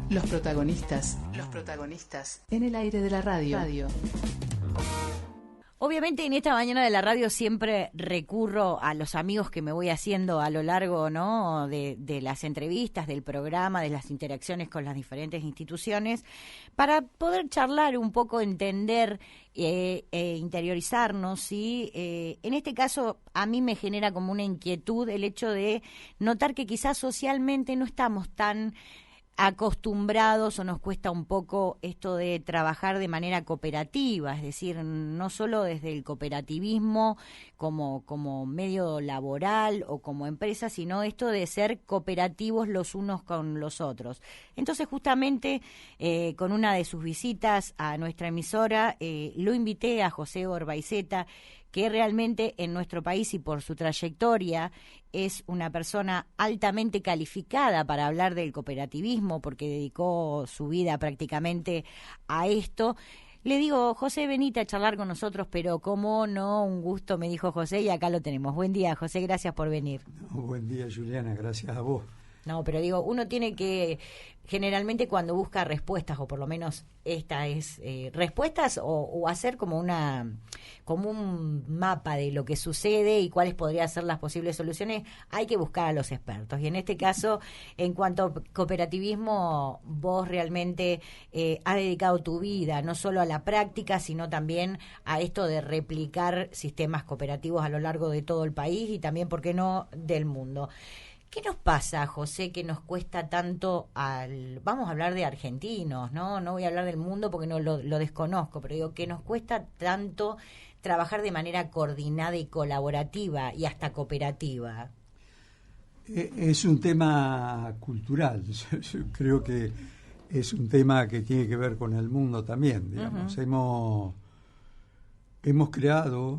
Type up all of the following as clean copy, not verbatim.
Los protagonistas en el aire de la radio. Obviamente en esta mañana de la radio siempre recurro a los amigos que me voy haciendo a lo largo, ¿no?, de las entrevistas, del programa, de las interacciones con las diferentes instituciones, para poder charlar un poco, entender interiorizarnos, ¿sí? En este caso a mí me genera como una inquietud el hecho de notar que quizás socialmente no estamos tan acostumbrados o nos cuesta un poco esto de trabajar de manera cooperativa, es decir, no solo desde el cooperativismo como medio laboral o como empresa, sino esto de ser cooperativos los unos con los otros. Entonces, justamente con una de sus visitas a nuestra emisora, lo invité a José Orbaizeta, que realmente en nuestro país y por su trayectoria es una persona altamente calificada para hablar del cooperativismo, porque dedicó su vida prácticamente a esto. Le digo, José, venite a charlar con nosotros, pero cómo no, un gusto, me dijo José, y acá lo tenemos. Buen día, José, gracias por venir. Buen día, Juliana, gracias a vos. No, pero digo, uno tiene que, generalmente cuando busca respuestas, o por lo menos esta es respuestas, o hacer como un mapa de lo que sucede y cuáles podrían ser las posibles soluciones, hay que buscar a los expertos. Y en este caso, en cuanto a cooperativismo, vos realmente has dedicado tu vida no solo a la práctica, sino también a esto de replicar sistemas cooperativos a lo largo de todo el país y también, ¿por qué no?, del mundo. ¿Qué nos pasa, José, que nos cuesta tanto vamos a hablar de argentinos, ¿no? No voy a hablar del mundo porque no lo desconozco, pero digo que nos cuesta tanto trabajar de manera coordinada y colaborativa y hasta cooperativa? Es un tema cultural. Yo creo que es un tema que tiene que ver con el mundo también, digamos. Uh-huh. Hemos creado...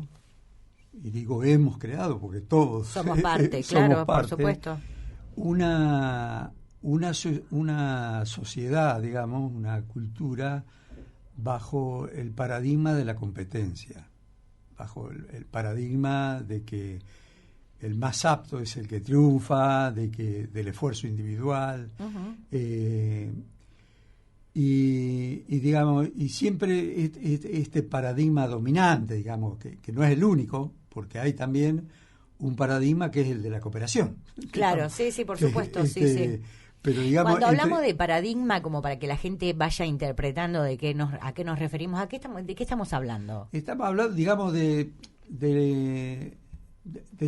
Y digo hemos creado porque todos somos parte, claro, por supuesto. Una sociedad, digamos, una cultura bajo el paradigma de la competencia, bajo el paradigma de que el más apto es el que triunfa, del esfuerzo individual. Uh-huh. Y digamos, y siempre este paradigma dominante, digamos, que no es el único, porque hay también un paradigma que es el de la cooperación. Claro, sí, por supuesto, sí. Pero digamos, cuando hablamos de paradigma, como para que la gente vaya interpretando a qué nos referimos, ¿de qué estamos hablando? Estamos hablando, digamos, del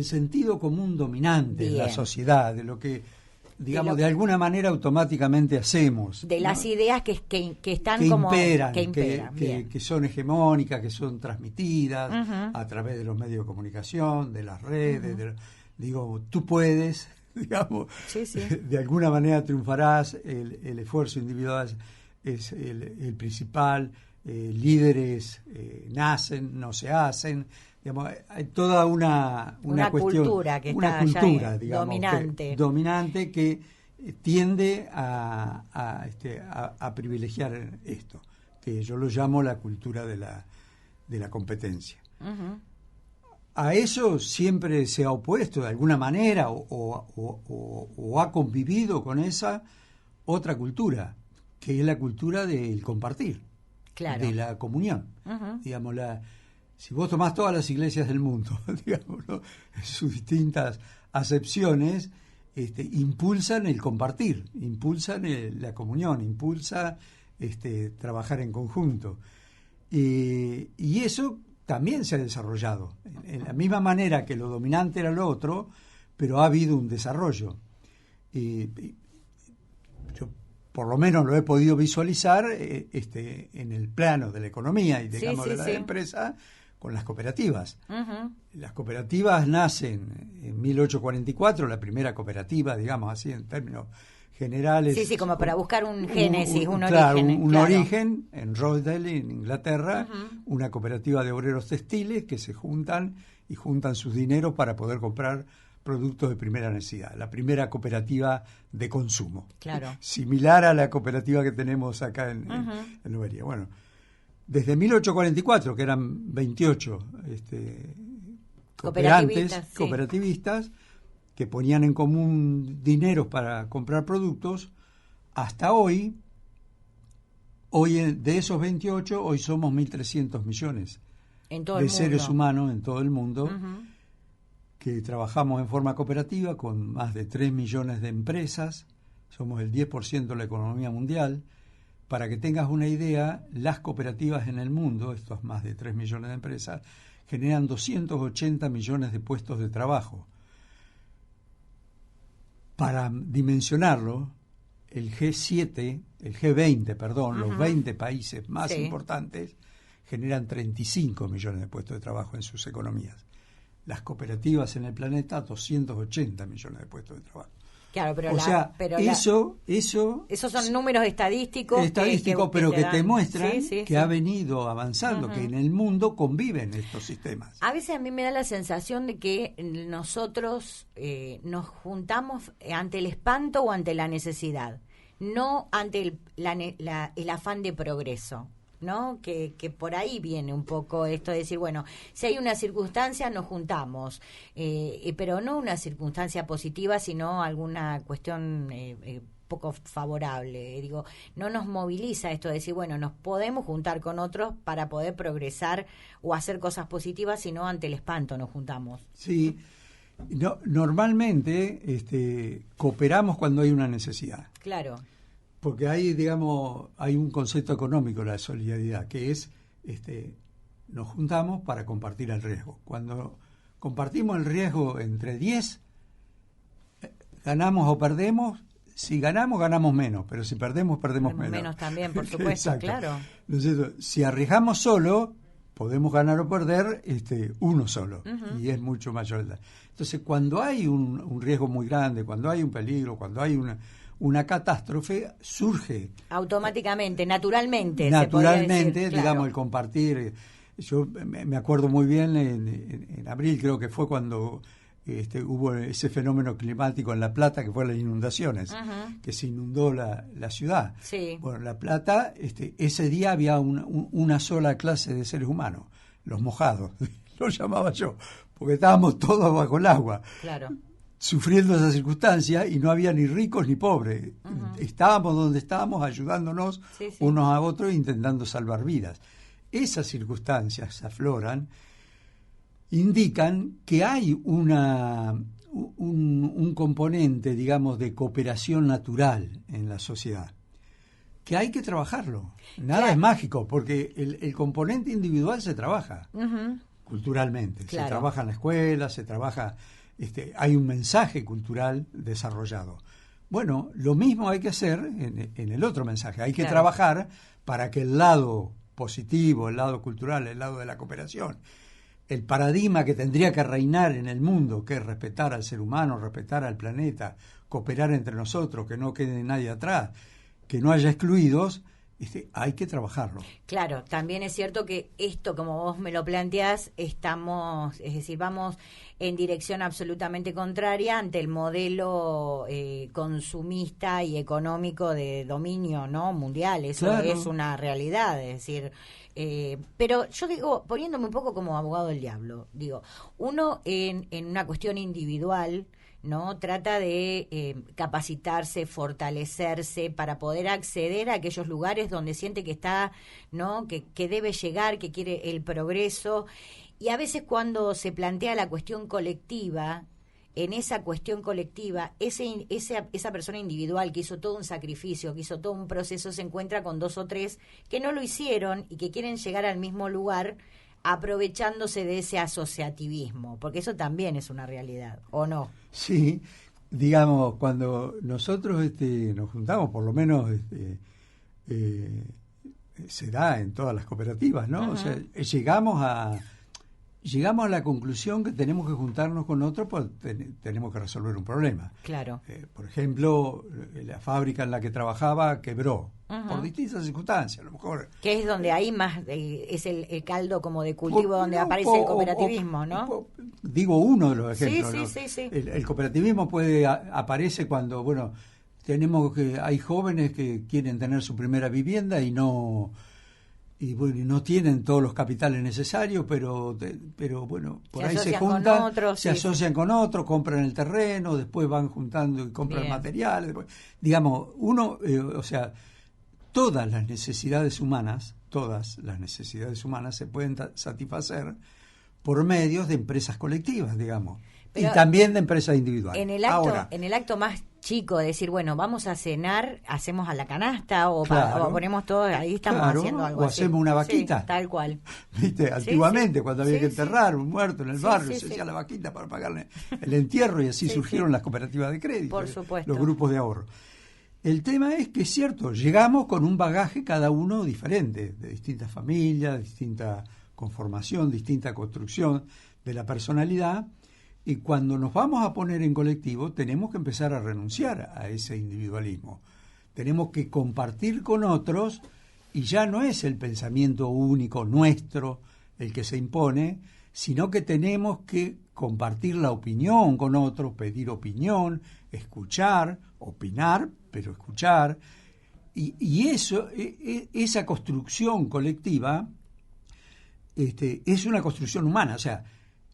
sentido común dominante de la sociedad, de lo que, digamos, de alguna manera automáticamente hacemos. De las ideas que están que como... imperan, que son hegemónicas, que son transmitidas uh-huh. a través de los medios de comunicación, de las redes. Uh-huh. Tú puedes, digamos, sí. De alguna manera triunfarás, el esfuerzo individual es el principal, líderes nacen, no se hacen. Digamos, hay toda una cuestión, cultura que una está cultura, ya digamos, dominante que tiende a privilegiar esto, que yo lo llamo la cultura de la competencia. Uh-huh. A eso siempre se ha opuesto de alguna manera o ha convivido con esa otra cultura, que es la cultura del compartir, claro. De la comunión. Uh-huh. Digamos, si vos tomás todas las iglesias del mundo, digamos, ¿no?, sus distintas acepciones, impulsan el compartir, impulsan la comunión, impulsa trabajar en conjunto. Y eso también se ha desarrollado, en la misma manera que lo dominante era lo otro, pero ha habido un desarrollo. Yo por lo menos lo he podido visualizar en el plano de la economía y digamos de la empresa, con las cooperativas. Uh-huh. Las cooperativas nacen en 1844, la primera cooperativa, digamos así en términos generales. Sí, como para buscar un génesis, un origen en Rochdale, en Inglaterra, uh-huh. Una cooperativa de obreros textiles que se juntan sus dineros para poder comprar productos de primera necesidad. La primera cooperativa de consumo. Claro. Similar a la cooperativa que tenemos acá en Lobería. Bueno, desde 1844, que eran 28 cooperativistas, que ponían en común dineros para comprar productos, hasta hoy, de esos 28, hoy somos 1.300 millones en todo de el mundo. seres humanos en todo el mundo, que trabajamos en forma cooperativa con más de 3 millones de empresas, somos el 10% de la economía mundial. Para que tengas una idea, las cooperativas en el mundo, estos más de 3 millones de empresas, generan 280 millones de puestos de trabajo. Para dimensionarlo, el G20, los 20 países más importantes, generan 35 millones de puestos de trabajo en sus economías. Las cooperativas en el planeta, 280 millones de puestos de trabajo. Claro, pero esos son números estadísticos, pero que te muestran que ha venido venido avanzando, que en el mundo conviven estos sistemas. A veces a mí me da la sensación de que nosotros nos juntamos ante el espanto o ante la necesidad, no ante el afán de progreso, ¿no? Que por ahí viene un poco esto de decir, bueno, si hay una circunstancia nos juntamos, pero no una circunstancia positiva, sino alguna cuestión poco favorable. Digo, no nos moviliza esto de decir, bueno, nos podemos juntar con otros para poder progresar o hacer cosas positivas, sino ante el espanto nos juntamos. Sí, normalmente cooperamos cuando hay una necesidad. Claro. Porque hay un concepto económico, la solidaridad, que es, nos juntamos para compartir el riesgo. Cuando compartimos el riesgo entre 10, ganamos o perdemos. Si ganamos, ganamos menos, pero si perdemos, perdemos menos. Menos también, por supuesto, claro. Entonces, si arriesgamos solo, podemos ganar o perder uno solo, y es mucho mayor. Entonces, cuando hay un riesgo muy grande, cuando hay un peligro, cuando hay una catástrofe, surge automáticamente, naturalmente, decir, claro. El compartir. Yo me acuerdo muy bien en abril, creo que fue cuando hubo ese fenómeno climático en La Plata, que fue las inundaciones, que se inundó la ciudad. Sí. Bueno, La Plata, ese día había una sola clase de seres humanos, los mojados, lo llamaba yo, porque estábamos todos bajo el agua. Claro. Sufriendo esa circunstancia, y no había ni ricos ni pobres. Estábamos donde estábamos, ayudándonos unos a otros, intentando salvar vidas. Esas circunstancias afloran, indican que hay un componente, digamos, de cooperación natural en la sociedad, que hay que trabajarlo. Nada es mágico, porque el componente individual se trabaja culturalmente. Claro. Se trabaja en la escuela, se trabaja... hay un mensaje cultural desarrollado. Bueno, lo mismo hay que hacer en el otro mensaje. Hay que trabajar para que el lado positivo, el lado cultural, el lado de la cooperación, el paradigma que tendría que reinar en el mundo, que es respetar al ser humano, respetar al planeta, cooperar entre nosotros, que no quede nadie atrás, que no haya excluidos, hay que trabajarlo. Claro, también es cierto que esto, como vos me lo planteás, vamos en dirección absolutamente contraria ante el modelo consumista y económico de dominio, ¿no?, mundial. Eso es una realidad, es decir, pero yo digo, poniéndome un poco como abogado del diablo, digo, uno en una cuestión individual, ¿no?, trata de capacitarse, fortalecerse para poder acceder a aquellos lugares donde siente que está, ¿no?, que debe llegar, que quiere el progreso. Y a veces cuando se plantea la cuestión colectiva, en esa cuestión colectiva, esa persona individual que hizo todo un sacrificio, que hizo todo un proceso, se encuentra con dos o tres que no lo hicieron y que quieren llegar al mismo lugar, aprovechándose de ese asociativismo, porque eso también es una realidad, ¿o no? Sí, digamos, cuando nosotros nos juntamos, por lo menos se da en todas las cooperativas, ¿no? O sea, llegamos a la conclusión que tenemos que juntarnos con otros, pues tenemos que resolver un problema. Claro. Por ejemplo, la fábrica en la que trabajaba quebró, por distintas circunstancias, a lo mejor. Que es donde ahí más es el caldo como de cultivo donde aparece el cooperativismo, ¿no? Digo uno de los ejemplos. Sí. El cooperativismo aparece cuando, bueno, hay jóvenes que quieren tener su primera vivienda y no tienen todos los capitales necesarios, pero bueno, por ahí se juntan, se asocian con otros, compran el terreno, después van juntando y compran materiales. Digamos, uno, todas las necesidades humanas se pueden satisfacer por medios de empresas colectivas, digamos, pero y también de empresas individuales. En el acto más chico, de decir, bueno, vamos a cenar, hacemos a la canasta o ponemos todo, ahí estamos haciendo algo o así. hacemos una vaquita. Sí, tal cual. ¿Viste? Antiguamente, cuando había que sí. enterrar un muerto en el barrio, se hacía la vaquita para pagarle el entierro y así surgieron las cooperativas de crédito, por supuesto, los grupos de ahorro. El tema es que es cierto, llegamos con un bagaje cada uno diferente, de distintas familias, distinta conformación, distinta construcción de la personalidad, y cuando nos vamos a poner en colectivo tenemos que empezar a renunciar a ese individualismo. Tenemos que compartir con otros, y ya no es el pensamiento único nuestro el que se impone, sino que tenemos que compartir la opinión con otros, pedir opinión, escuchar, opinar, pero escuchar, y eso, esa construcción colectiva es una construcción humana. O sea,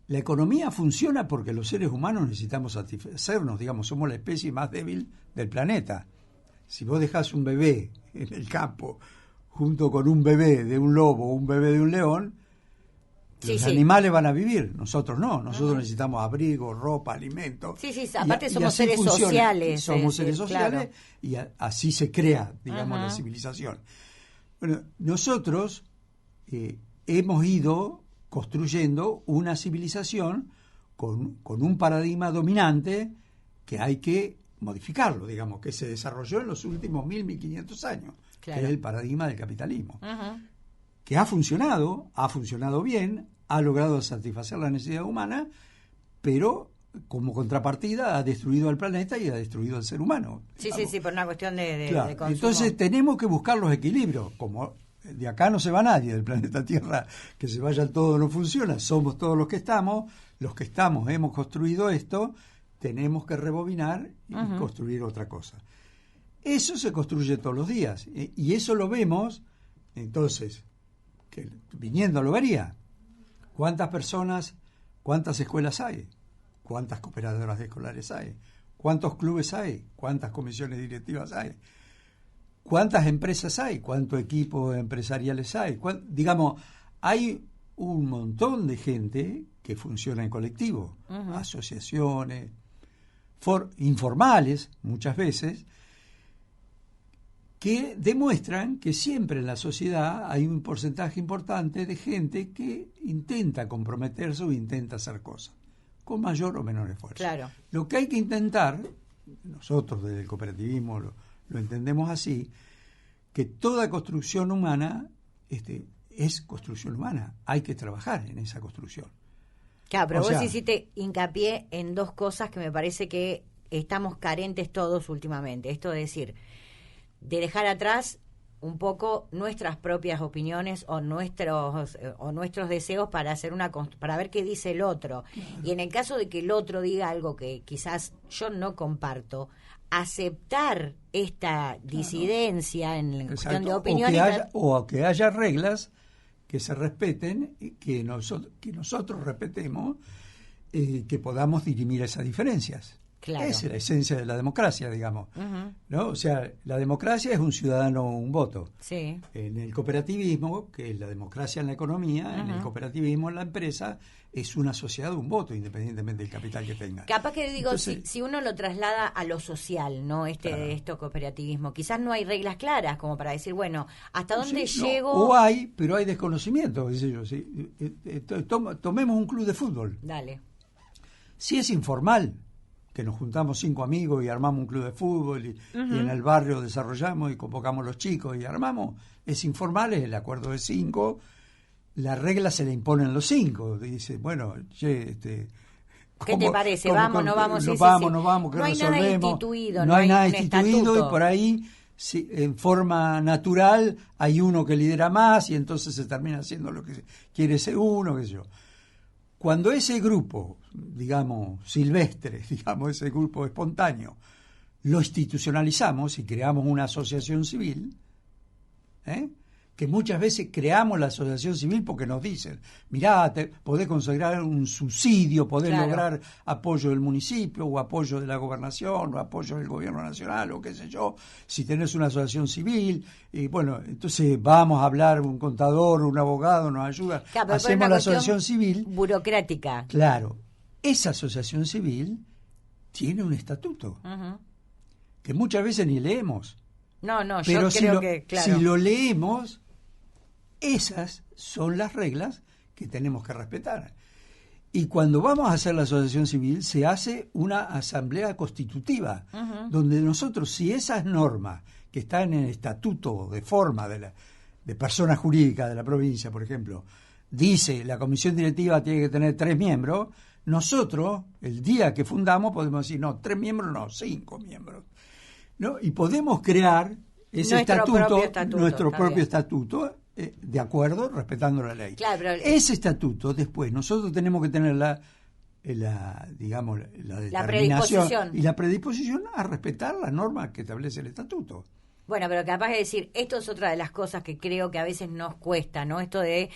la economía funciona porque los seres humanos necesitamos satisfacernos, digamos, somos la especie más débil del planeta. Si vos dejás un bebé en el campo junto con un bebé de un lobo o un bebé de un león, los animales van a vivir, nosotros no, nosotros necesitamos abrigo, ropa, alimento. Aparte somos seres sociales. Somos seres sociales, y así se crea, digamos, la civilización. Bueno, nosotros hemos ido construyendo una civilización con un paradigma dominante que hay que modificarlo, digamos, que se desarrolló en los últimos 1500 años, que es el paradigma del capitalismo. Que ha funcionado bien, ha logrado satisfacer la necesidad humana, pero como contrapartida ha destruido al planeta y ha destruido al ser humano. Sí, por una cuestión de consumo. Entonces tenemos que buscar los equilibrios. Como de acá no se va nadie del planeta Tierra, que se vaya todo no funciona, somos todos los que estamos hemos construido esto, tenemos que rebobinar y construir otra cosa. Eso se construye todos los días, y eso lo vemos, entonces, que viniendo lo vería. ¿Cuántas personas, cuántas escuelas hay? ¿Cuántas cooperadoras escolares hay? ¿Cuántos clubes hay? ¿Cuántas comisiones directivas hay? ¿Cuántas empresas hay? ¿Cuántos equipos empresariales hay? Digamos, hay un montón de gente que funciona en colectivo, asociaciones, informales muchas veces, que demuestran que siempre en la sociedad hay un porcentaje importante de gente que intenta comprometerse o intenta hacer cosas, con mayor o menor esfuerzo. Claro. Lo que hay que intentar, nosotros desde el cooperativismo lo entendemos así, que toda construcción humana es construcción humana, hay que trabajar en esa construcción. Claro, pero vos hiciste hincapié en dos cosas que me parece que estamos carentes todos últimamente. Esto de decir, de dejar atrás un poco nuestras propias opiniones o nuestros deseos para hacer para ver qué dice el otro. Y en el caso de que el otro diga algo que quizás yo no comparto, aceptar esta disidencia en la cuestión de opinión, o que haya reglas que se respeten, que nosotros respetemos, que podamos dirimir esas diferencias. Claro. Esa es la esencia de la democracia, digamos. ¿No? O sea, la democracia es un ciudadano, un voto. Sí. En el cooperativismo, que es la democracia en la economía, en el cooperativismo en la empresa, es una sociedad, un voto, independientemente del capital que tenga. Capaz que digo, entonces, si uno lo traslada a lo social, ¿no? De esto cooperativismo, quizás no hay reglas claras como para decir, bueno, ¿hasta dónde llego? O hay, pero hay desconocimiento, qué sé yo. ¿Sí? Tomemos un club de fútbol. Dale. Si es informal, que nos juntamos 5 amigos y armamos un club de fútbol y en el barrio desarrollamos y convocamos los chicos y armamos, es informal, es el acuerdo de 5, la regla se le imponen los 5, dice, bueno, ¿qué te parece? ¿Vamos, no vamos? No vamos, que no hay resolvemos. Nada instituido, no hay nada un instituido estatuto. Y por ahí, en forma natural, hay uno que lidera más y entonces se termina haciendo lo que quiere ese uno, qué sé yo. Cuando ese grupo, digamos, silvestre, digamos, ese grupo espontáneo, lo institucionalizamos y creamos una asociación civil, que muchas veces creamos la asociación civil porque nos dicen, mirá, podés consagrar un subsidio, podés lograr apoyo del municipio o apoyo de la gobernación o apoyo del gobierno nacional o qué sé yo, si tenés una asociación civil, y bueno, entonces vamos a hablar, un contador, un abogado nos ayuda, hacemos la asociación civil. Burocrática. Claro, esa asociación civil tiene un estatuto que muchas veces ni leemos. No, pero yo creo que, claro. Si lo leemos, esas son las reglas que tenemos que respetar. Y cuando vamos a hacer la asociación civil, se hace una asamblea constitutiva, donde nosotros, si esas normas que están en el estatuto de forma de persona jurídica de la provincia, por ejemplo, dice la comisión directiva tiene que tener 3 miembros, nosotros, el día que fundamos, podemos decir, no, 3 miembros, no, 5 miembros. ¿No? Y podemos crear ese nuestro propio estatuto, de acuerdo, respetando la ley. Claro, pero ese estatuto, después, nosotros tenemos que tener la determinación y la predisposición a respetar las normas que establece el estatuto. Bueno, pero capaz de decir, esto es otra de las cosas que creo que a veces nos cuesta, ¿no? Esto de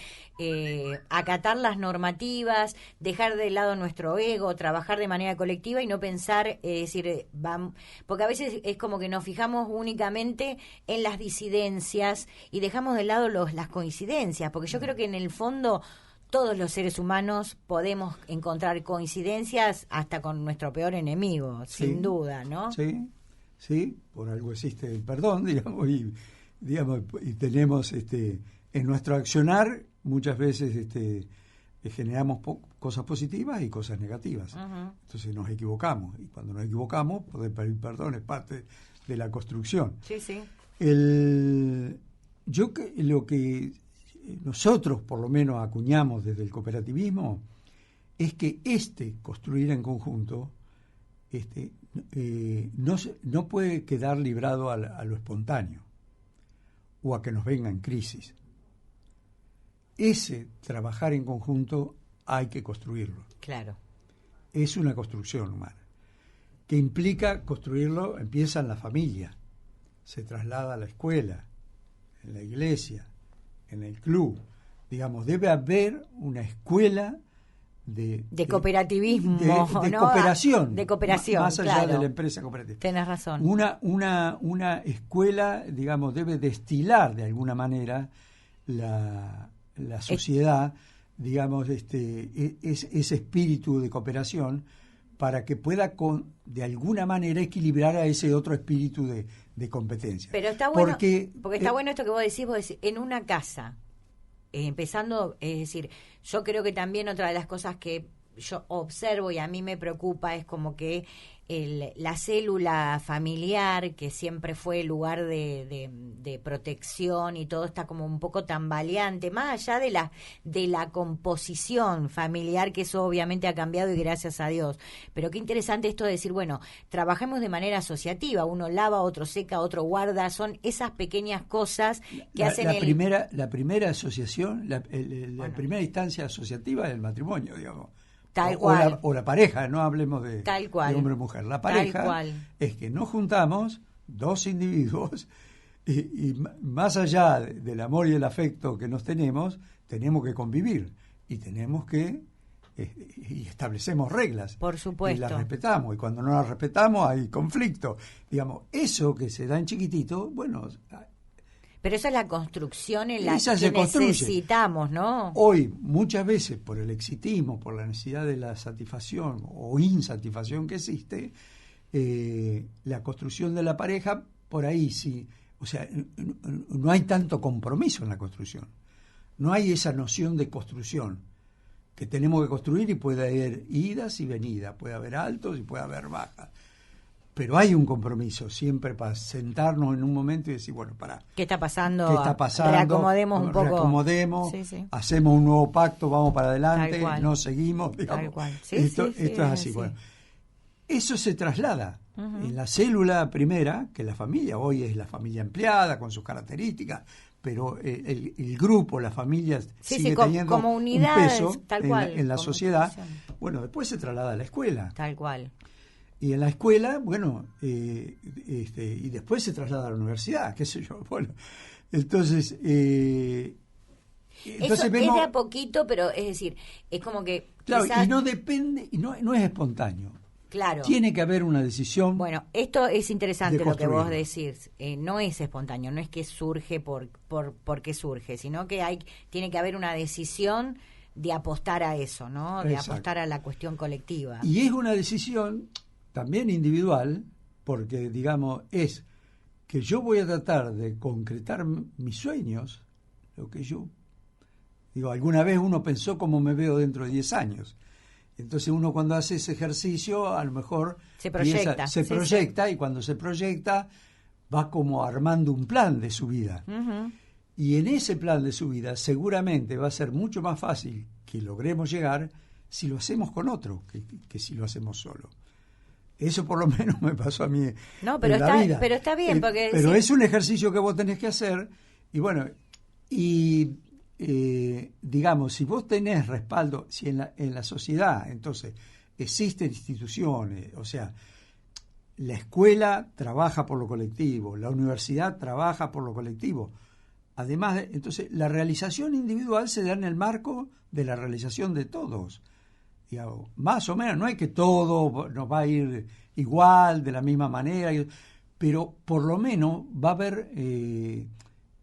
acatar las normativas, dejar de lado nuestro ego, trabajar de manera colectiva y no pensar, decir, vamos, porque a veces es como que nos fijamos únicamente en las disidencias y dejamos de lado las coincidencias, porque yo creo que en el fondo todos los seres humanos podemos encontrar coincidencias hasta con nuestro peor enemigo, sin duda, ¿no? Sí, por algo existe el perdón, y tenemos en nuestro accionar muchas veces generamos cosas positivas y cosas negativas. Entonces nos equivocamos, y cuando nos equivocamos, poder pedir perdón es parte de la construcción. Sí. Lo que nosotros por lo menos acuñamos desde el cooperativismo es que construir en conjunto no puede quedar librado a lo espontáneo o a que nos venga en crisis. Ese trabajar en conjunto hay que construirlo. Claro. Es una construcción humana que implica construirlo, empieza en la familia, se traslada a la escuela, en la iglesia, en el club. Digamos, debe haber una escuela de cooperativismo, de cooperación, más allá de la empresa cooperativa. Tenés razón. Una escuela, digamos, debe destilar de alguna manera la sociedad, digamos, ese espíritu de cooperación para que pueda de alguna manera equilibrar a ese otro espíritu de competencia. Pero está bueno, porque está bueno esto que vos decís, en una casa. Empezando, es decir, yo creo que también otra de las cosas que yo observo y a mí me preocupa es como que la célula familiar, que siempre fue el lugar de protección y todo, está como un poco tambaleante, más allá de la composición familiar, que eso obviamente ha cambiado y gracias a Dios. Pero qué interesante esto de decir, bueno, trabajemos de manera asociativa, uno lava, otro seca, otro guarda, son esas pequeñas cosas que hacen la primera asociación, la primera instancia asociativa es el matrimonio, digamos. Tal cual. O la pareja, no hablemos de hombre o mujer. La pareja es que nos juntamos dos individuos y más allá del amor y el afecto que nos tenemos que convivir y tenemos que y establecemos reglas. Por supuesto. Y las respetamos, y cuando no las respetamos hay conflicto. Digamos, eso que se da en chiquitito, bueno... Pero esa es la construcción en la que necesitamos, ¿no? Hoy, muchas veces, por el exitismo, por la necesidad de la satisfacción o insatisfacción que existe, la construcción de la pareja, por ahí sí. O sea, no hay tanto compromiso en la construcción. No hay esa noción de construcción, que tenemos que construir y puede haber idas y venidas, puede haber altos y puede haber bajas. Pero hay un compromiso siempre para sentarnos en un momento y decir, bueno, ¿qué está pasando? Reacomodemos un poco. Sí. Hacemos un nuevo pacto, vamos para adelante, no seguimos. Digamos. Tal cual. Esto es así. Bueno, eso se traslada en la célula primera, que la familia hoy es la familia empleada con sus características, pero el grupo, la familia sigue teniendo como unidad, un peso tal cual, en la sociedad. Bueno, después se traslada a la escuela. Tal cual. Y en la escuela, bueno, y después se traslada a la universidad, qué sé yo. Bueno, entonces... Eso es de a poquito, pero es decir, es como que... Claro, quizás... y no depende, y no es espontáneo. Claro. Tiene que haber una decisión. Bueno, esto es interesante lo que vos construirlo. decís. No es espontáneo, no es que surge porque surge, sino que tiene que haber una decisión de apostar a eso, ¿no? De Exacto. apostar a la cuestión colectiva. Y es una decisión también individual, porque, digamos, es que yo voy a tratar de concretar mis sueños, lo que yo... Digo, alguna vez uno pensó cómo me veo dentro de 10 años. Entonces uno cuando hace ese ejercicio a lo mejor se proyecta, y cuando se proyecta va como armando un plan de su vida. Uh-huh. Y en ese plan de su vida seguramente va a ser mucho más fácil que logremos llegar si lo hacemos con otro que si lo hacemos solo. Eso por lo menos me pasó a mí pero en la vida. Pero está bien, porque... Pero es un ejercicio que vos tenés que hacer y bueno, digamos, si vos tenés respaldo, si en la sociedad, entonces, existen instituciones, o sea, la escuela trabaja por lo colectivo, la universidad trabaja por lo colectivo. Además, entonces, la realización individual se da en el marco de la realización de todos. Digamos, más o menos, no es que todo nos va a ir igual, de la misma manera, pero por lo menos va a haber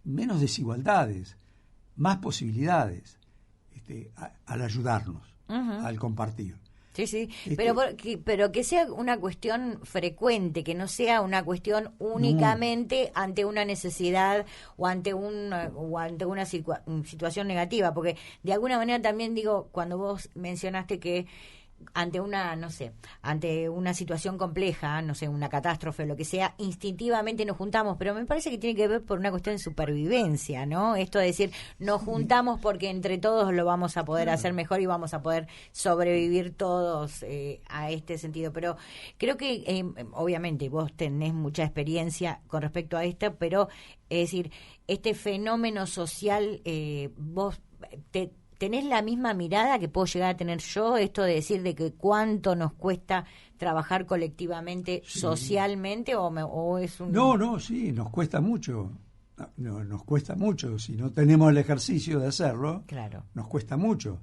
menos desigualdades, más posibilidades al ayudarnos, uh-huh, al compartir. Sí, pero que sea una cuestión frecuente, que no sea una cuestión únicamente ante una necesidad o ante una situación negativa, porque de alguna manera también digo, cuando vos mencionaste que ante una situación compleja, no sé, una catástrofe, lo que sea, instintivamente nos juntamos, pero me parece que tiene que ver por una cuestión de supervivencia, ¿no? Esto de decir, nos juntamos porque entre todos lo vamos a poder hacer mejor y vamos a poder sobrevivir todos a este sentido. Pero creo que, obviamente, vos tenés mucha experiencia con respecto a esto, pero, es decir, este fenómeno social, vos ¿tenés la misma mirada que puedo llegar a tener yo? Esto de decir de que cuánto nos cuesta trabajar colectivamente, sí, socialmente, o es un... No, sí, nos cuesta mucho. No, nos cuesta mucho. Si no tenemos el ejercicio de hacerlo, claro, nos cuesta mucho.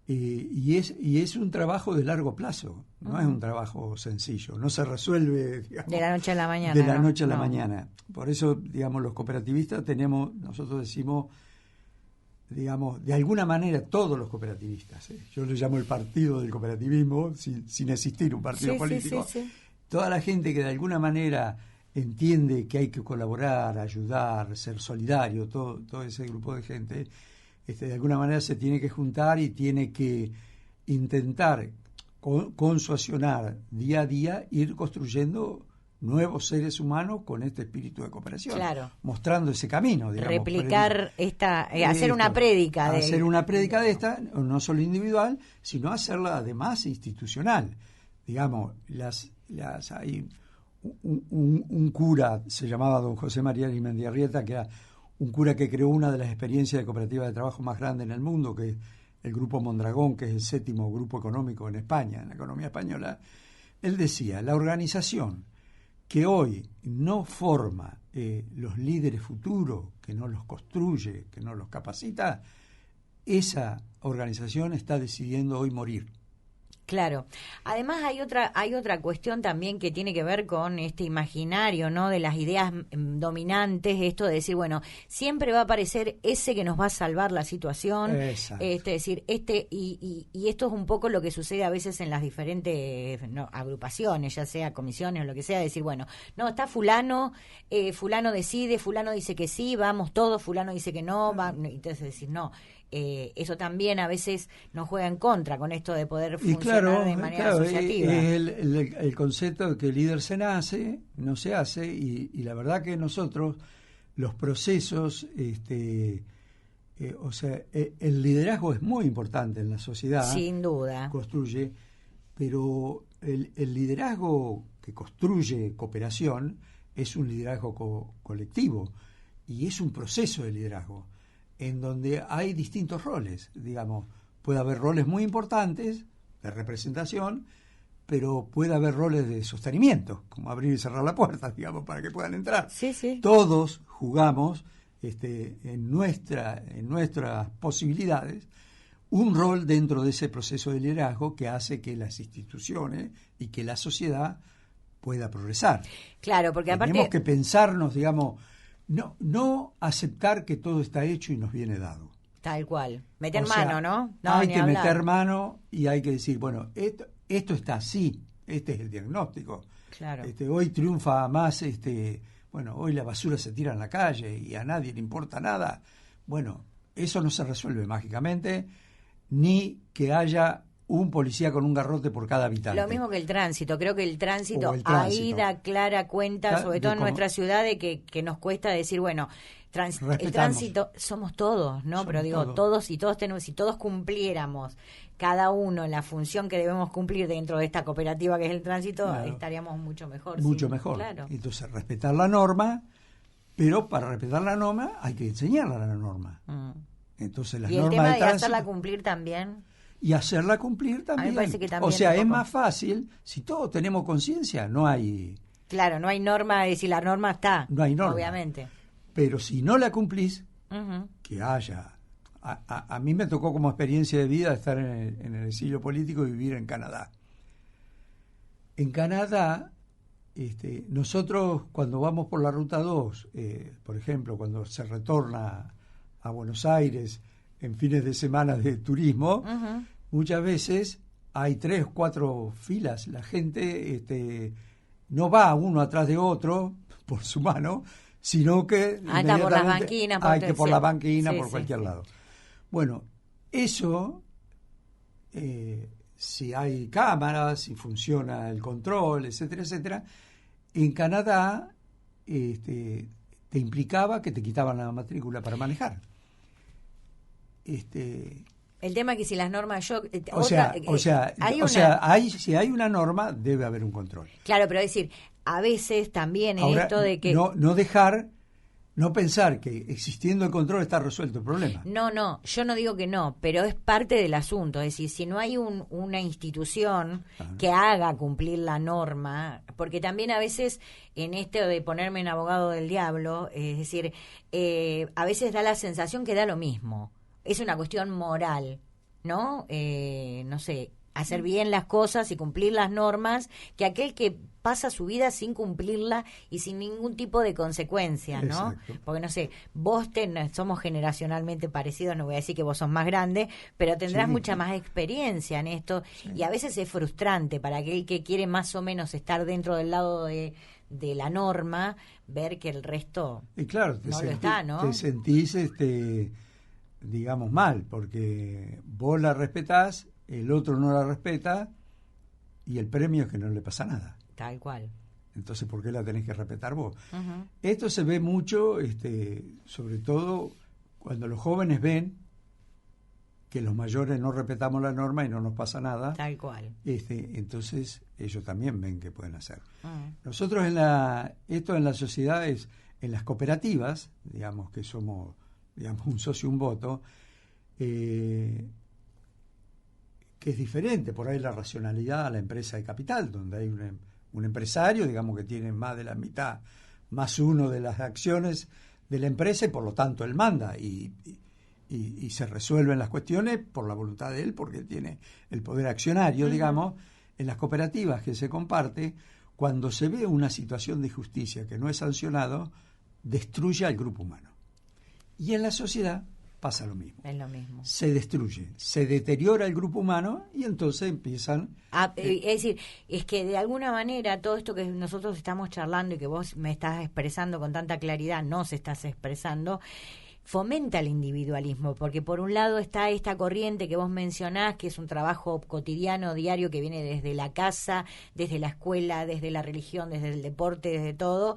Y es un trabajo de largo plazo, no uh-huh, es un trabajo sencillo. No se resuelve, digamos, de la noche a la mañana. De la noche a la mañana. Por eso, digamos, los cooperativistas nosotros decimos... digamos, de alguna manera todos los cooperativistas, yo lo llamo el partido del cooperativismo, sin existir un partido político, sí. Toda la gente que de alguna manera entiende que hay que colaborar, ayudar, ser solidario, todo ese grupo de gente, de alguna manera se tiene que juntar y tiene que intentar consuacionar día a día, ir construyendo nuevos seres humanos con este espíritu de cooperación, claro, mostrando ese camino, digamos, replicar hacer una prédica hacer una prédica de esta, no solo individual, sino hacerla además institucional. Digamos, hay un cura, se llamaba don José María Limendiarrieta, que era un cura que creó una de las experiencias de cooperativa de trabajo más grandes en el mundo, que es el Grupo Mondragón, que es el 7º grupo económico en España, en la economía española. Él decía, la organización que hoy no forma los líderes futuros, que no los construye, que no los capacita, esa organización está decidiendo hoy morir. Claro. Además hay otra cuestión también que tiene que ver con este imaginario, ¿no? De las ideas dominantes, esto de decir, bueno, siempre va a aparecer ese que nos va a salvar la situación. Exacto. Decir, y esto es un poco lo que sucede a veces en las diferentes agrupaciones, ya sea comisiones o lo que sea, decir, bueno, no, está fulano decide, fulano dice que sí, vamos todos, fulano dice que no, entonces decir, no. Eso también a veces nos juega en contra con esto de poder funcionar de manera asociativa. Es el concepto de que el líder no se hace, y la verdad que nosotros, los procesos, o sea, el liderazgo es muy importante en la sociedad. Sin duda. Construye, pero el liderazgo que construye cooperación es un liderazgo colectivo, y es un proceso de liderazgo en donde hay distintos roles, digamos, puede haber roles muy importantes de representación, pero puede haber roles de sostenimiento, como abrir y cerrar la puerta, digamos, para que puedan entrar. Sí, sí. Todos jugamos en nuestras posibilidades un rol dentro de ese proceso de liderazgo que hace que las instituciones y que la sociedad pueda progresar. Claro, porque aparte tenemos que pensarnos, digamos, no aceptar que todo está hecho y nos viene dado. tal cual. Meter O sea, mano, ¿no? No, hay ni que hablar. meter mano y hay que decir, bueno, esto está así, este es el diagnóstico. Claro. Hoy triunfa más, bueno, hoy la basura se tira en la calle y a nadie le importa nada. Bueno, eso no se resuelve mágicamente, ni que haya un policía con un garrote por cada habitante. Lo mismo que el tránsito. Creo que el tránsito, O el ahí tránsito. da clara cuenta, sobre todo en cómo- nuestra ciudad, de que nos cuesta decir, bueno, el Respetamos. tránsito somos todos, ¿no? Somos Pero digo, todos. todos y todos tenemos, si todos cumpliéramos cada uno la función que debemos cumplir dentro de esta cooperativa que es el tránsito, Claro. estaríamos mucho mejor. Mucho sí, mejor. Claro. Entonces, respetar la norma, pero para respetar la norma hay que enseñarla la norma. Mm. Entonces, las Y el normas tema de de tránsito, hacerla cumplir también. y hacerla cumplir también. parece que también O sea, un es poco. más fácil, si todos tenemos conciencia, no hay Claro, no hay norma de si la norma está. No hay norma. Obviamente. pero si no la cumplís, Ujú. que haya. A mí me tocó como experiencia de vida estar en el exilio político y vivir en Canadá. En Canadá, nosotros cuando vamos por la Ruta 2, por ejemplo, cuando se retorna a Buenos Aires en fines de semana de turismo, Ujú. muchas veces hay 3 o 4 filas. La gente no va uno atrás de otro por su mano, sino que Anda por las inmediatamente banquinas, por hay que por la banquina, sí, por sí, cualquier sí. lado. Bueno, eso, si hay cámaras, si funciona el control, etcétera, etcétera, en Canadá te implicaba que te quitaban la matrícula para manejar. El tema es que si las normas Si hay una norma, debe haber un control. Claro, pero es decir, a veces también Ahora, esto de que no pensar que existiendo el control está resuelto el problema. no, yo no digo que no, pero es parte del asunto. Es decir, si no hay una institución que haga cumplir la norma, porque también a veces en esto de ponerme en abogado del diablo, es decir, a veces da la sensación que da lo mismo. Es una cuestión moral, ¿no? No sé, hacer bien las cosas y cumplir las normas, que aquel que pasa su vida sin cumplirla y sin ningún tipo de consecuencia, ¿no? Exacto. Porque no sé, vos somos generacionalmente parecidos, no voy a decir que vos sos más grande, pero tendrás Sí. mucha más experiencia en esto y a veces es frustrante para aquel que quiere más o menos estar dentro del lado de la norma, ver que el resto Y claro, no lo está, ¿no? te sentís, digamos, mal, porque vos la respetás, el otro no la respeta, y el premio es que no le pasa nada. Tal cual. Entonces, ¿por qué la tenés que respetar vos? Ujú. Esto se ve mucho, sobre todo cuando los jóvenes ven que los mayores no respetamos la norma y no nos pasa nada. Tal cual. Entonces ellos también ven que pueden hacer. Mm. Nosotros esto en la sociedad es, en las cooperativas, digamos que somos, digamos, un socio, un voto, que es diferente, por ahí la racionalidad a la empresa de capital, donde hay un empresario, digamos, que tiene más de la mitad, más uno de las acciones de la empresa y por lo tanto él manda y se resuelven las cuestiones por la voluntad de él porque tiene el poder accionario, digamos. En las cooperativas que se comparte, cuando se ve una situación de injusticia que no es sancionado, destruye al grupo humano. Y en la sociedad pasa lo mismo. Es lo mismo. Se destruye, se deteriora el grupo humano y entonces empiezan... Es decir, es que de alguna manera todo esto que nosotros estamos charlando y que vos me estás expresando con tanta claridad, nos estás expresando, fomenta el individualismo, porque por un lado está esta corriente que vos mencionás, que es un trabajo cotidiano, diario, que viene desde la casa, desde la escuela, desde la religión, desde el deporte, desde todo,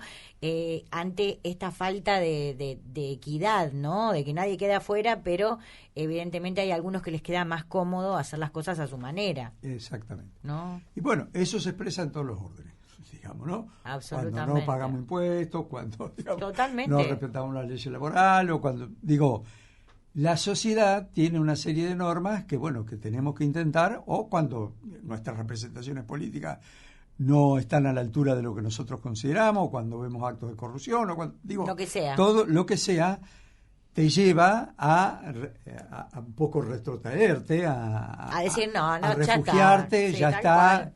ante esta falta de equidad, ¿no? De que nadie queda afuera, pero evidentemente hay algunos que les queda más cómodo hacer las cosas a su manera, Exactamente. ¿no? Y bueno, eso se expresa en todos los órdenes, digamos, ¿no? Absolutamente. Cuando no pagamos impuestos, cuando, digamos, Totalmente. no respetamos la ley laboral, o cuando, digo, la sociedad tiene una serie de normas que, bueno, que tenemos que intentar, o cuando nuestras representaciones políticas no están a la altura de lo que nosotros consideramos, cuando vemos actos de corrupción, o cuando, digo, lo que sea. todo lo que sea, te lleva a un poco retrotraerte, a decir, no, a ya refugiarte, está. Sí, ya está,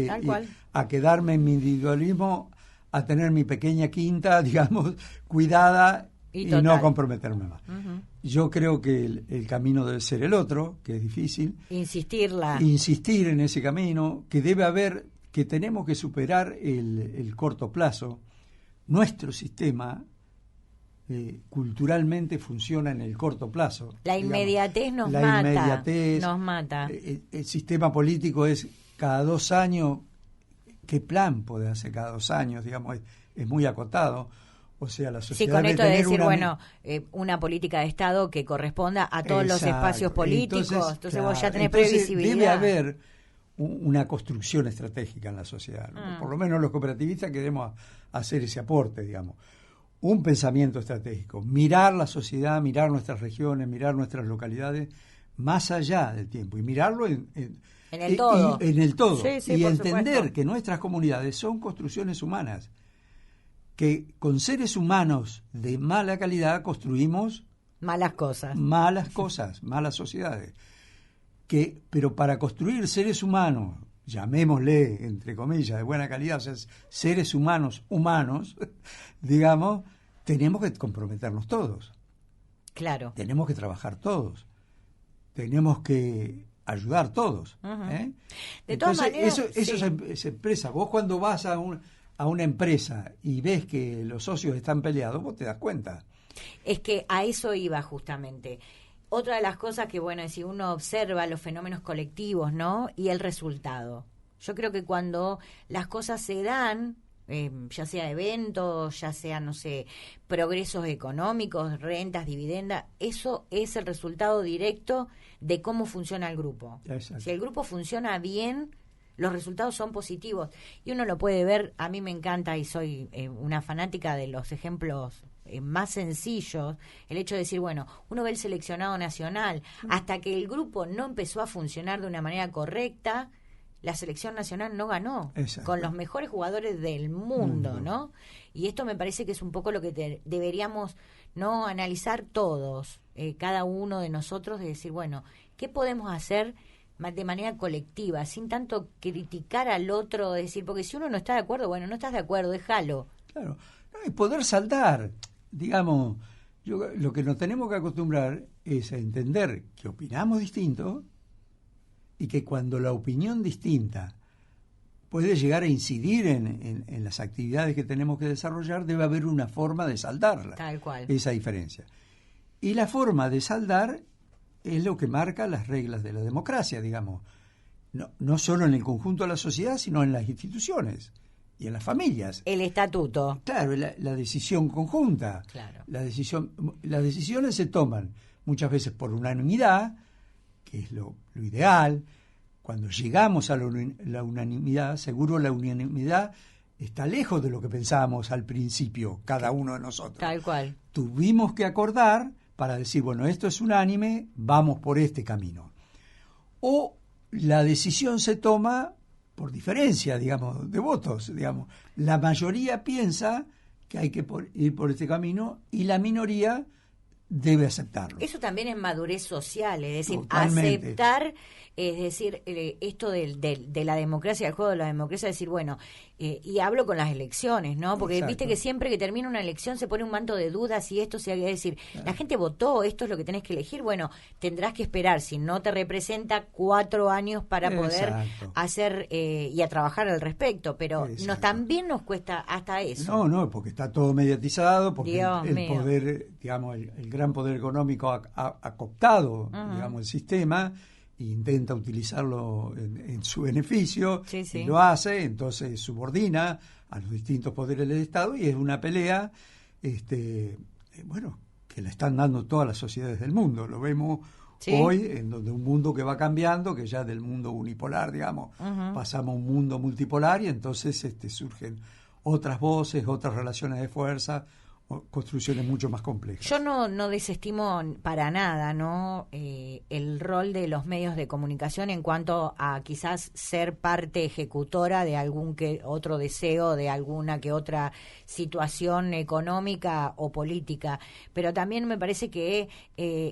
tal cual. a quedarme en mi individualismo, a tener mi pequeña quinta, digamos, cuidada y no comprometerme más. Uh-huh. Yo creo que el camino debe ser el otro, que es difícil. Insistir en ese camino, que debe haber, que tenemos que superar el corto plazo. Nuestro sistema culturalmente funciona en el corto plazo. La inmediatez nos mata. El sistema político es cada 2 años. ¿Qué plan puede hacer cada 2 años? Digamos, es muy acotado. O sea, la sociedad. Sí, con esto de decir, una política de Estado que corresponda a todos los espacios políticos. Entonces vos ya tenés previsibilidad. Debe haber una construcción estratégica en la sociedad. Por lo menos los cooperativistas queremos hacer ese aporte, digamos. Un pensamiento estratégico. Mirar la sociedad, mirar nuestras regiones, mirar nuestras localidades más allá del tiempo. Y mirarlo en el todo. En el todo. Sí, y entender supuesto. que nuestras comunidades son construcciones humanas. Que con seres humanos de mala calidad construimos malas cosas, malas sociedades. Pero para construir seres humanos, llamémosle entre comillas de buena calidad, o sea, seres humanos, digamos, tenemos que comprometernos todos. Claro. Tenemos que trabajar todos. Tenemos que ayudar todos. Uh-huh. De todas maneras, eso se expresa. Vos cuando vas a una empresa y ves que los socios están peleados, vos te das cuenta. Es que a eso iba justamente. Otra de las cosas que, si uno observa los fenómenos colectivos, ¿no? Y el resultado. Yo creo que cuando las cosas se dan, ya sea eventos, ya sea, progresos económicos, rentas, dividendas, eso es el resultado directo de cómo funciona el grupo. Exacto. Si el grupo funciona bien, los resultados son positivos. Y uno lo puede ver, a mí me encanta y soy una fanática de los ejemplos más sencillos, el hecho de decir, uno ve el seleccionado nacional, hasta que el grupo no empezó a funcionar de una manera correcta, la selección nacional no ganó. Exacto. Con los mejores jugadores del mundo, ¿no? Y esto me parece que es un poco lo que deberíamos no analizar todos, cada uno de nosotros, de decir, ¿qué podemos hacer de manera colectiva, sin tanto criticar al otro, decir, porque si uno no está de acuerdo, no estás de acuerdo, déjalo. Claro, y poder saltar, digamos, lo que nos tenemos que acostumbrar es a entender que opinamos distinto y que cuando la opinión distinta puede llegar a incidir en las actividades que tenemos que desarrollar, debe haber una forma de saldarla. Tal cual. Esa diferencia. Y la forma de saldar es lo que marca las reglas de la democracia, digamos. No solo en el conjunto de la sociedad, sino en las instituciones y en las familias. El estatuto. Claro, la decisión conjunta. Claro. Las decisiones se toman muchas veces por unanimidad, que es lo ideal. Cuando llegamos a la unanimidad, seguro la unanimidad está lejos de lo que pensábamos al principio, cada uno de nosotros. Tal cual. Tuvimos que acordar para decir, esto es unánime, vamos por este camino. O la decisión se toma por diferencia, digamos, de votos, digamos. La mayoría piensa que hay que ir por este camino y la minoría debe aceptarlo. Eso también es madurez social, es decir, totalmente. Aceptar, es decir, esto de la democracia, el juego de la democracia, decir, y hablo con las elecciones, ¿no? Porque Exacto. Viste que siempre que termina una elección se pone un manto de dudas y esto se hay que decir, la gente votó, esto es lo que tenés que elegir, tendrás que esperar, si no te representa 4 años para poder hacer y a trabajar al respecto, pero también nos cuesta hasta eso. No, porque está todo mediatizado, porque el mío. poder, digamos, el gran poder económico ha cooptado, digamos, el sistema e intenta utilizarlo en su beneficio, y lo hace, entonces subordina a los distintos poderes del Estado y es una pelea, que la están dando todas las sociedades del mundo. Lo vemos hoy, en donde un mundo que va cambiando, que ya del mundo unipolar, digamos, pasamos a un mundo multipolar y entonces surgen otras voces, otras relaciones de fuerza, construcciones mucho más complejas. Yo no desestimo para nada, ¿no? El rol de los medios de comunicación en cuanto a quizás ser parte ejecutora de algún que otro deseo, de alguna que otra situación económica o política, pero también me parece que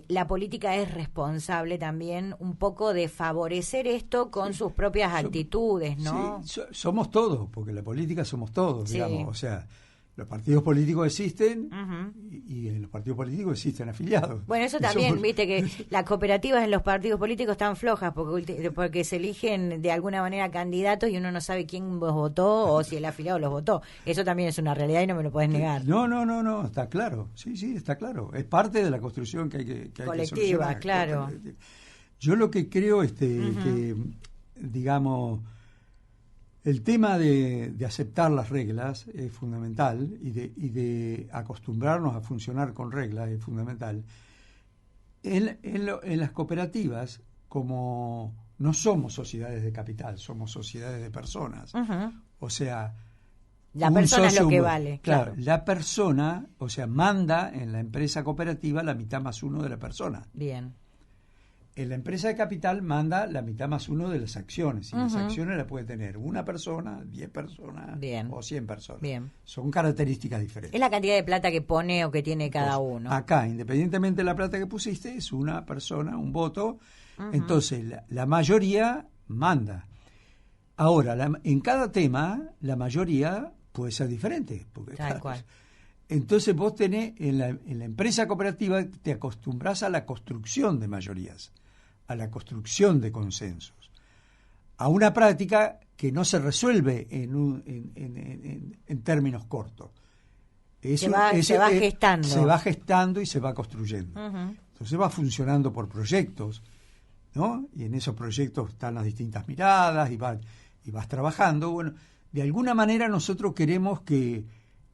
la política es responsable también un poco de favorecer esto con sus propias actitudes, ¿no? Sí, somos todos, porque la política somos todos, Sí. digamos, o sea, los partidos políticos existen Ujú. y en los partidos políticos existen afiliados. Bueno, eso Y también, somos- viste que las cooperativas en los partidos políticos están flojas porque se eligen de alguna manera candidatos y uno no sabe quién los votó o si el afiliado los votó. Eso también es una realidad y no me lo puedes negar. No, está claro. Sí, está claro. Es parte de la construcción que hay que Colectiva, solucionar. claro. Yo lo que creo que, digamos, el tema de aceptar las reglas es fundamental y de acostumbrarnos a funcionar con reglas es fundamental. En las cooperativas, como no somos sociedades de capital, somos sociedades de personas. Ujú. O sea, La un persona es lo socio, que vale, claro. La persona, o sea, manda en la empresa cooperativa la mitad más uno de la persona. Bien. En la empresa de capital manda la mitad más uno de las acciones. Y las Ujú. acciones las puede tener una persona, 10 personas Bien. o 100 personas. Bien. Son características diferentes. Es la cantidad de plata que pone o que tiene cada Entonces, uno. Acá, independientemente de la plata que pusiste, es una persona, un voto. Entonces, la mayoría manda. Ahora, en cada tema, la mayoría puede ser diferente. Porque, Tal cual. Entonces, vos tenés, en la empresa cooperativa, te acostumbrás a la construcción de mayorías, a la construcción de consensos, a una práctica que no se resuelve en términos cortos. Se va gestando. Se va gestando y se va construyendo. Ujú. Entonces va funcionando por proyectos, ¿no? Y en esos proyectos están las distintas miradas y vas trabajando. Bueno, de alguna manera nosotros queremos que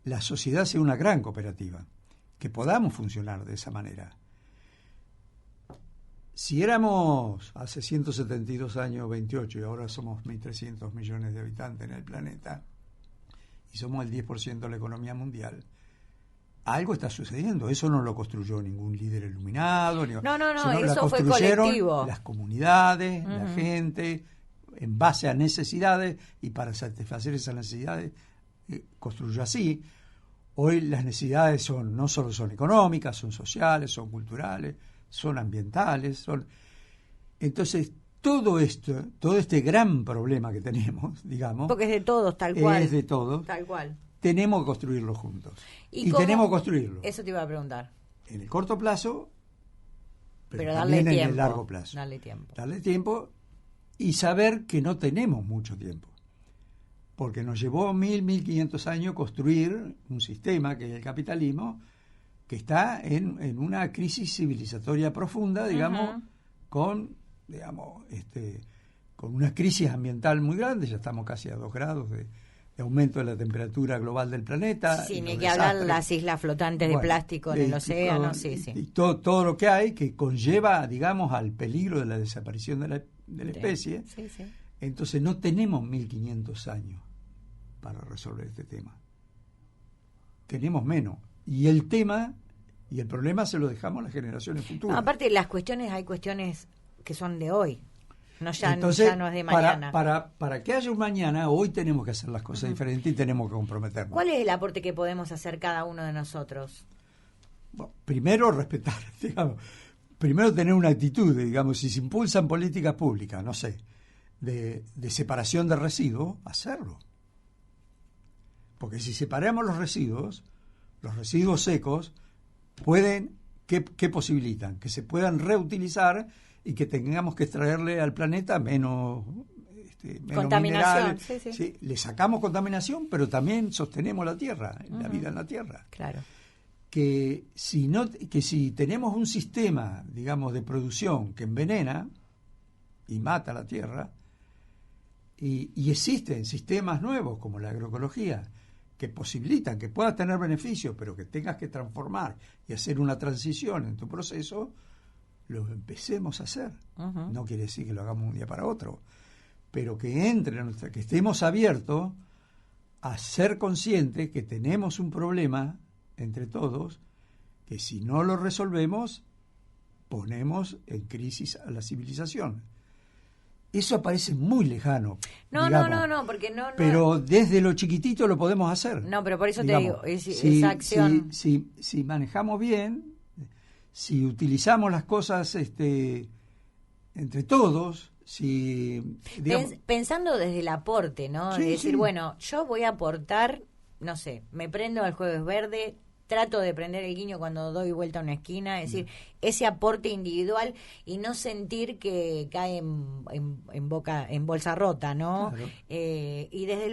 la sociedad sea una gran cooperativa, que podamos funcionar de esa manera. Si éramos hace 172 años 28 y ahora somos 1.300 millones de habitantes en el planeta y somos el 10% de la economía mundial, algo está sucediendo. Eso no lo construyó ningún líder iluminado. No, sino la eso fue construyeron colectivo. las comunidades, la gente, en base a necesidades y para satisfacer esas necesidades construyó así. Hoy las necesidades no solo son económicas, son sociales, son culturales, son ambientales, entonces todo este gran problema que tenemos, digamos, Porque es de todos, tal cual. es de todos, Tal cual. tenemos que construirlo juntos. Y cómo? tenemos que construirlo Eso te iba a preguntar. en el corto plazo, Pero también darle tiempo. en el largo plazo. Darle tiempo. Darle tiempo y saber que no tenemos mucho tiempo. Porque nos llevó 1.500 años construir un sistema que es el capitalismo, que está en una crisis civilizatoria profunda, digamos, con una crisis ambiental muy grande. Ya estamos casi a 2 grados de aumento de la temperatura global del planeta. Sí, ni los que hablar desastres. las islas flotantes de Bueno, plástico en el océano, sí. Y todo lo que hay que conlleva, digamos, al peligro de la desaparición de la especie. Sí. Entonces no tenemos 1.500 años para resolver este tema. Tenemos menos. Y el problema se lo dejamos a las generaciones futuras. No, aparte, hay cuestiones que son de hoy. Entonces, ya no es de mañana. Para que haya un mañana, hoy tenemos que hacer las cosas diferentes y tenemos que comprometernos. ¿Cuál es el aporte que podemos hacer cada uno de nosotros? Bueno, primero, respetar, digamos. Primero, tener una actitud, digamos, si se impulsan políticas públicas, no sé, de separación de residuos, hacerlo. Porque si separamos los residuos secos pueden, ¿qué posibilitan? Que se puedan reutilizar y que tengamos que extraerle al planeta menos contaminación. Minerales. Sí, le sacamos contaminación, pero también sostenemos la tierra, la vida en la tierra. Claro. Que si tenemos un sistema, digamos, de producción que envenena y mata la tierra, y existen sistemas nuevos como la agroecología que posibilitan que puedas tener beneficios, pero que tengas que transformar y hacer una transición en tu proceso, lo empecemos a hacer. No quiere decir que lo hagamos un día para otro, pero que que estemos abiertos a ser conscientes que tenemos un problema entre todos que si no lo resolvemos, ponemos en crisis a la civilización. Eso parece muy lejano. No, porque no. Pero desde lo chiquitito lo podemos hacer. No, pero por eso digamos, te digo, esa acción. Si manejamos bien, si utilizamos las cosas entre todos, pensando desde el aporte, ¿no? Sí, de decir, sí. bueno, yo voy a aportar, no sé, me prendo al Jueves Verde, trato de prender el guiño cuando doy vuelta a una esquina, es decir, ese aporte individual y no sentir que cae en bolsa rota, ¿no? Claro. Y desde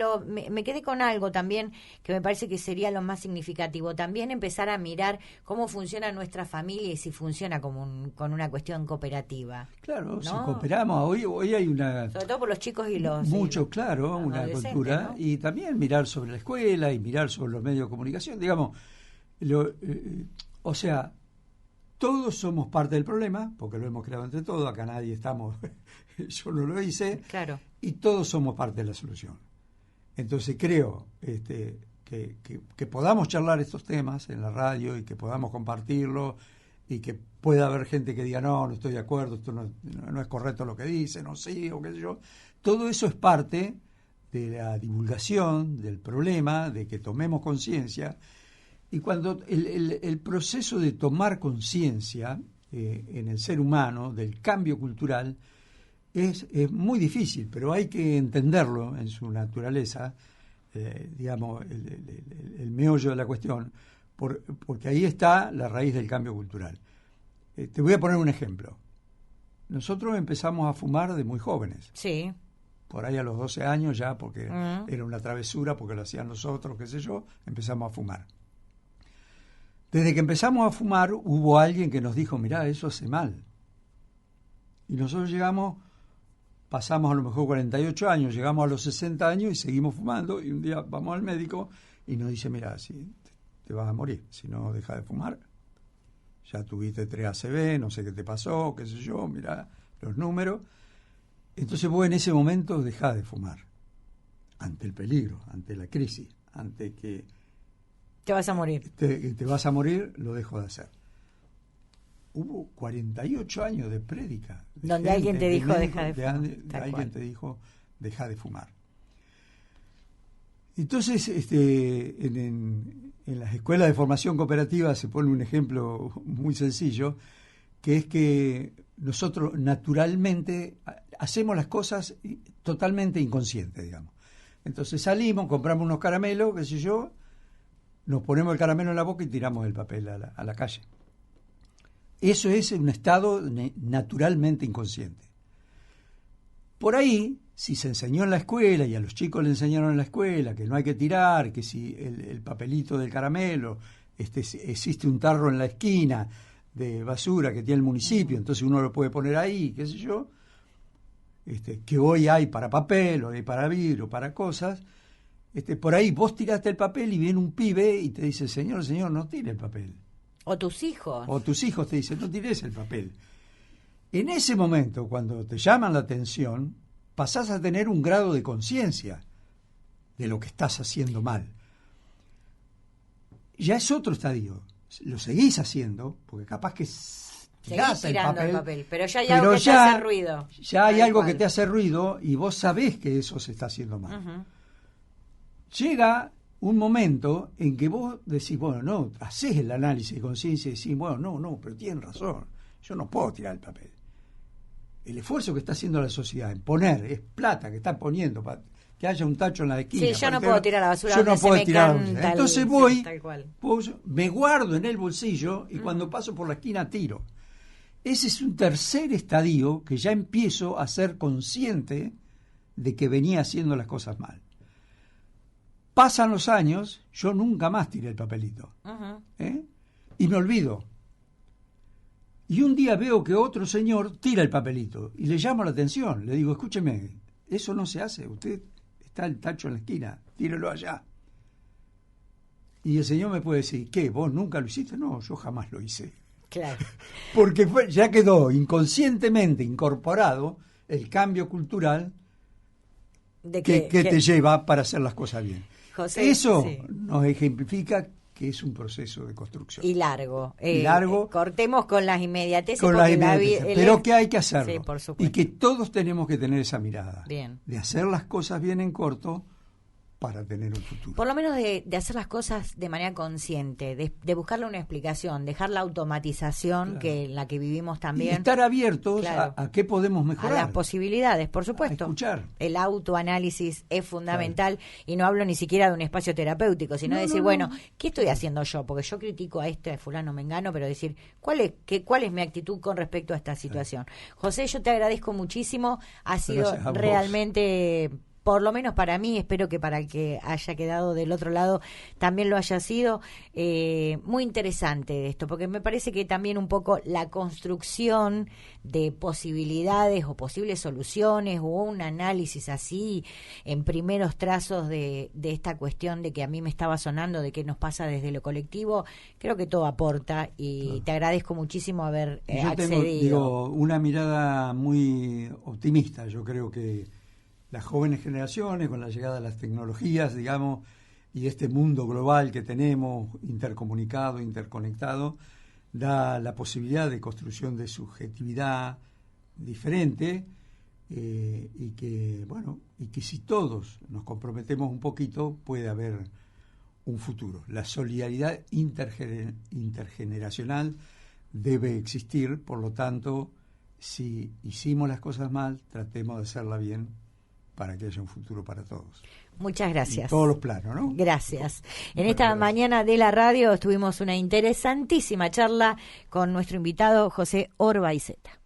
me quedé con algo también que me parece que sería lo más significativo, también empezar a mirar cómo funciona nuestra familia y si funciona con una cuestión cooperativa. Claro, ¿no? si cooperamos, hoy hay una... Sobre todo por los chicos y los... Mucho, claro, los una adolescentes, cultura, ¿no? y también mirar sobre la escuela y mirar sobre los medios de comunicación, digamos, o sea, todos somos parte del problema, porque lo hemos creado entre todos, acá nadie estamos, yo no lo hice, claro. Y todos somos parte de la solución. Entonces creo que podamos charlar estos temas en la radio y que podamos compartirlo y que pueda haber gente que diga no estoy de acuerdo, esto no es correcto lo que dice, no sí, o qué sé yo. Todo eso es parte de la divulgación del problema, de que tomemos conciencia. Y cuando el proceso de tomar conciencia en el ser humano del cambio cultural es muy difícil, pero hay que entenderlo en su naturaleza, digamos, el meollo de la cuestión, porque ahí está la raíz del cambio cultural. Te voy a poner un ejemplo. Nosotros empezamos a fumar de muy jóvenes. Sí. Por ahí a los 12 años ya, porque era una travesura, porque lo hacían los otros, qué sé yo, empezamos a fumar. Desde que empezamos a fumar hubo alguien que nos dijo, mirá, eso hace mal. Y nosotros pasamos a lo mejor 48 años, llegamos a los 60 años y seguimos fumando, y un día vamos al médico y nos dice, mirá, si te vas a morir, si no dejas de fumar, ya tuviste 3 ACV, no sé qué te pasó, qué sé yo, mirá los números. Entonces vos en ese momento dejás de fumar, ante el peligro, ante la crisis, ante que te vas a morir. Te vas a morir, lo dejo de hacer. Hubo 48 años de prédica. Donde alguien te dijo, deja de fumar. Alguien te dijo, deja de fumar. Entonces, en las escuelas de formación cooperativa se pone un ejemplo muy sencillo, que es que nosotros naturalmente hacemos las cosas totalmente inconscientes, digamos. Entonces salimos, compramos unos caramelos, qué sé yo, nos ponemos el caramelo en la boca y tiramos el papel a la calle. Eso es un estado naturalmente inconsciente. Por ahí, si se enseñó en la escuela y a los chicos le enseñaron en la escuela que no hay que tirar, que si el papelito del caramelo, existe un tarro en la esquina de basura que tiene el municipio, entonces uno lo puede poner ahí, qué sé yo, que hoy hay para papel, hoy hay para vidrio, para cosas. Por ahí vos tiraste el papel y viene un pibe y te dice, señor, no tire el papel. O tus hijos. O tus hijos te dicen, no tires el papel. En ese momento, cuando te llaman la atención, pasás a tener un grado de conciencia de lo que estás haciendo mal. Ya es otro estadio. Lo seguís haciendo, porque capaz que tirás el papel, pero ya hay algo que te hace ruido. Ya hay algo que te hace ruido y vos sabés que eso se está haciendo mal. Uh-huh. Llega un momento en que vos decís, bueno, no, hacés el análisis de conciencia y decís, bueno, no, pero tienen razón, yo no puedo tirar el papel. El esfuerzo que está haciendo la sociedad en poner, es plata que está poniendo para que haya un tacho en la esquina. Sí, yo no puedo tirar la basura. Yo no puedo tirar la basura. Entonces voy, me guardo en el bolsillo y cuando paso por la esquina tiro. Ese es un tercer estadio que ya empiezo a ser consciente de que venía haciendo las cosas mal. Pasan los años, yo nunca más tiré el papelito. Uh-huh. Y me olvido. Y un día veo que otro señor tira el papelito y le llamo la atención. Le digo, escúcheme, eso no se hace. Usted está el tacho en la esquina, tírelo allá. Y el señor me puede decir, ¿qué? ¿Vos nunca lo hiciste? No, yo jamás lo hice. Claro. Porque ya quedó inconscientemente incorporado el cambio cultural que te lleva para hacer las cosas bien. José, eso sí. nos ejemplifica que es un proceso de construcción. Y largo. Largo. Cortemos con las inmediateces. Con las inmediateces, pero que hay que hacerlo. Sí, por supuesto. Y que todos tenemos que tener esa mirada. Bien. De hacer las cosas bien en corto para tener un futuro. Por lo menos de hacer las cosas de manera consciente, de buscarle una explicación, dejar la automatización, claro, que la que vivimos también. Y estar abiertos, claro, a qué podemos mejorar. A las posibilidades, por supuesto. A escuchar. El autoanálisis es fundamental, claro, y no hablo ni siquiera de un espacio terapéutico, sino decir, bueno, ¿qué estoy haciendo yo? Porque yo critico a este, a fulano, mengano, pero decir, ¿cuál es mi actitud con respecto a esta situación? Claro. José, yo te agradezco muchísimo, ha sido realmente... Por lo menos para mí, espero que para el que haya quedado del otro lado también lo haya sido, muy interesante esto, porque me parece que también un poco la construcción de posibilidades o posibles soluciones o un análisis así en primeros trazos de esta cuestión de que a mí me estaba sonando, de qué nos pasa desde lo colectivo, creo que todo aporta y claro, te agradezco muchísimo haber accedido. Tengo, una mirada muy optimista, yo creo que las jóvenes generaciones, con la llegada de las tecnologías, digamos, y este mundo global que tenemos, intercomunicado, interconectado, da la posibilidad de construcción de subjetividad diferente, y que si todos nos comprometemos un poquito, puede haber un futuro. La solidaridad intergeneracional debe existir, por lo tanto, si hicimos las cosas mal, tratemos de hacerla bien, para que haya un futuro para todos. Muchas gracias. En todos los planos, ¿no? Gracias. En esta mañana de la radio tuvimos una interesantísima charla con nuestro invitado José Orbaizeta.